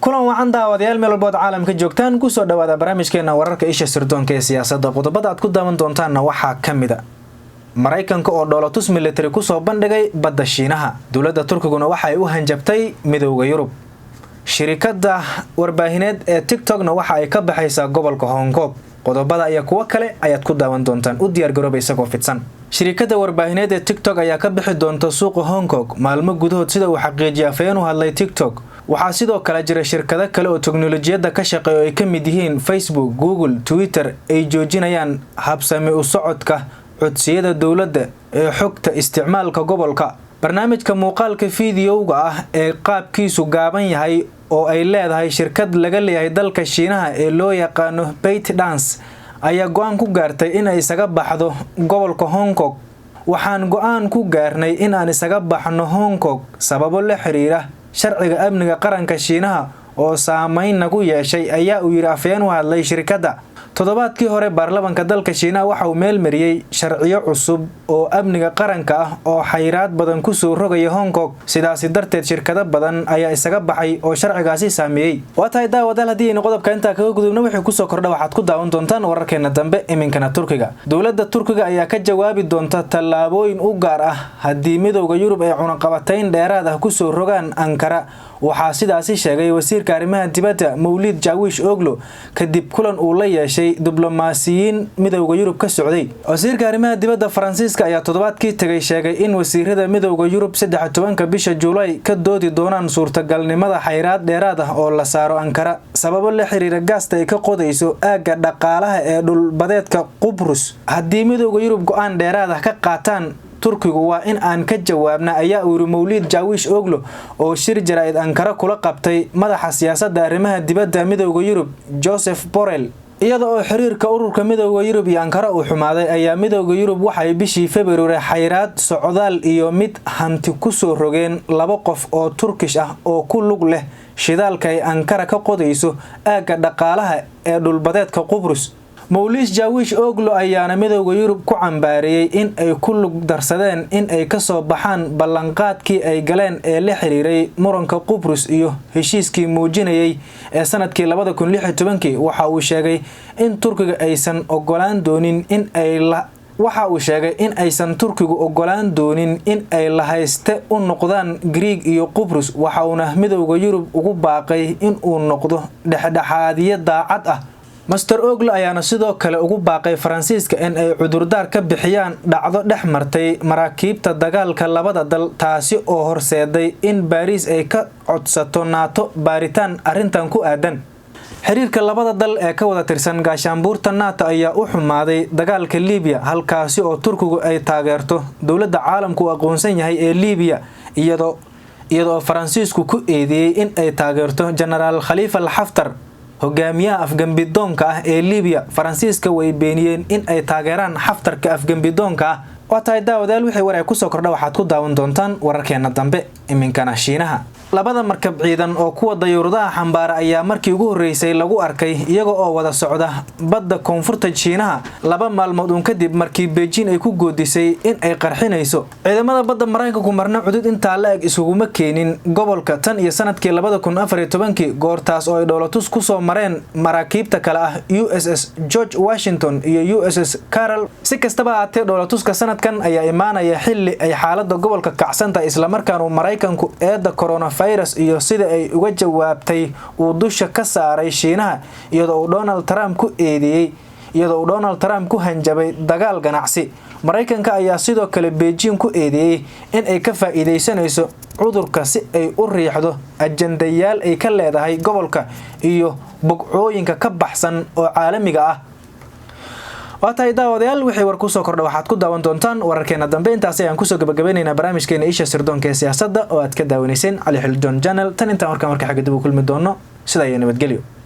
kulan wacan daawadayaal meel walba caalamka joogtaan ku soo dhawaada barnaamijkeena wararka isha sirdoonka ee siyaasadda qodobada aad ku daawan doontaanna waxaa kamid ah Mareykanka oo dhoolatus military ku soo bandhigay badda Shiinaha dawladda Turkiguna waxa ay u hanjabtay midowga Yurub shirkadda warbaahineed ee TikTok-na waxa ay ka baxaysaa gobolka Hong Kong qodobada ayaa kuwa kale ayaad ku daawan doontaan u diyaar garoob isagoo fidsan shirkadda warbaahineed ee TikTok ayaa ka bixi doonta suuqa Hong Kong maalmo gudahood sida uu xaqiijiyay afayeen u hadlay TikTok waxaa sidoo kale jira shirkado kale oo teknoolajiyada ka shaqeeyo ay ka mid yihiin Facebook, Google, Twitter ay joojinayaan habsami u socodka codsiyada dawladda ee xogta isticmaalka gobolka barnaamijka muuqaalka fiidiyowga ah ee qaabkiisu gaaban yahay oo ay leedahay shirkad laga leeyahay dalka Shiinaha ee loo yaqaano ByteDance ayaa go'aan ku gaartay in ay isaga baxdo gobolka Hong Kong waxaan go'aan ku gaarnay in aan isaga baxno Hong Kong sababo la xiriira sharciga amniga qaranka Shiinaha oo saameyn nagu yeeshay ayaa uu yiri afayeen u hadlay shirkadda toddobaadkii hore baarlamaanka dalka Shiinaha waxa uu meel mariyay sharciyo cusub oo amniga qaranka ah oo xayiraad badan ku soo rogay Hong Kong sidaas darteed shirkado badan ayaa isaga baxay oo sharcigaasi saameeyay waxa ay daawadayaal hadii qodobka inta kaga gudubna wixii ku soo kordha waxaad ku daawan doontaan wararkeena dambe iminkana Turkiga dawladda Turkiga ayaa ka jawaabi doonta tallaabooyin u gaar ah hadii midowga Yurub ay cunaqabatayn dheeraad ah ku soo rogaan Ankara waxaa sidaasi sheegay wasiirka arrimaha dibadda Mawlid Cavusoglu kadib kulan uu la yeeshay diblomaasiyiin midowga Yurub ka socday wasiirka arrimaha dibadda Faransiiska ayaa toddobaadkii tagay sheegay in wasiirada midowga Yurub 13 bisha Juulaay ka doodi doonaan suurtagalnimada xayiraad dheeraad ah oo la saaro Ankara sababo la xiriira gaasta ay ka qodayso aaga dhaqaalaha ee dhulbadeedka Qubrus hadii midowga Yurub go'aan dheeraad ah ka qaataan Turkigu waa in aan ka jawaabna ayaa uu Mawlid Cavusoglu oo shir jaraa'id Ankara kula qabtay madaxa siyaasadda arrimaha dibadda midowga Yurub Joseph Borrell iyada oo xiriirka ururka midowga Yurub iyo Ankara uu xumaaday ayaa midowga Yurub waxay bishii February xayiraad socdaal iyo mid hanti ku soo rogeen laba qof oo Turkish ah oo ku lug leh shidaalka ay Ankara ka qodayso aaga dhaqaalaha ee dhulbadeedka Qubrus Mawlid Cavusoglu ayaana midowga Yurub ku cambaariyay in ay ku lug darsadeen in ay ka soo baxaan ballanqaadkii ay galeen ee la xiriiray muranka Qubrus iyo heshiiskii muujinayay ee sanadkii 2016 waxa uu sheegay in Turkiga aysan ogolaan doonin in aysan Turkigu ogolaan doonin in ay la hayste u noqdaan Greek iyo Qubrus waxa uu midowga Yurub ugu baaqay in uu noqdo dhexdhexaadiye daacad ah Mr. Oglu ayaana sidoo kale ugu baaqay Faransiiska in ay cudurdaar ka bixiyaan dhacdo dhex martay maraakiibta dagaalka labada dal taasi oo horseeday in Paris ay ka codsato NATO baaritaan arintan ku aadan xiriirka labada dal ee ka wada tirsan gaashaanbuurta NATO ayaa u xumaaday dagaalka Liibiya halkaasi oo Turkigu ay taageerto dawladda caalamku aqoonsan yahay ee Liibiya iyadoo Faransiisku ku eedeeyay in ay taageerto General Khalifa Haftar hogaamiyaha afgambidoonka ah ee Liibiya Faransiiska way beeniyeen in ay taageeraan Haftarka afgambidoonka ah waxa daawadayaal wixii waray ku soo kordha waxaad ku daawan doontaan wararkeena dambe iminkana Shiinaha labada markab ciidan oo kuwa dayuuradaha xambaara ayaa markii ugu horeysay lagu arkay iyaga oo wada socda badda koonfurta Shiinaha laba maalmood kadib markii Beijing ay ku goodisay in ay qarxinayso ciidamada badda Mareykanku marna cudud inta la eg isuguma keenin gobolka tan iyo sanadkii 2014 goortaas oo ay dhoolatus ku soo mareen maraakiibta kale ah USS George Washington iyo USS Carroll si kastaba ahaatee dhoolatuska sanadkan ayaa imaanaya xilli ay xaaladda gobolka kacsanta isla markaana Mareykanku eeda coronavirus iyo sida ay uga jawaabtay uu dusha ka saaray Shiinaha iyadoo Donald Trump ku hanjabay dagaal ganacsi Mareykanka ayaa sidoo kale Beijing ku eedeeyay in ay ka faa'iideysanayso cudurka si ay u riixdo ajandayaal ay ka leedahay gobolka iyo bogcooyinka ka baxsan oo caalamiga ah waxa daawadayaal wixii war ku soo kordha waxaad ku daawan doontaan wararkeena dambe intaas ayaan ku soo gabagabeynayna barnaamijkeena isha sirdoonka ee siyaasadda oo aad ka daawanayseen Ali Xildon Channel tan inta marka xigta dib u kulmi doono sida ay nabadgelyo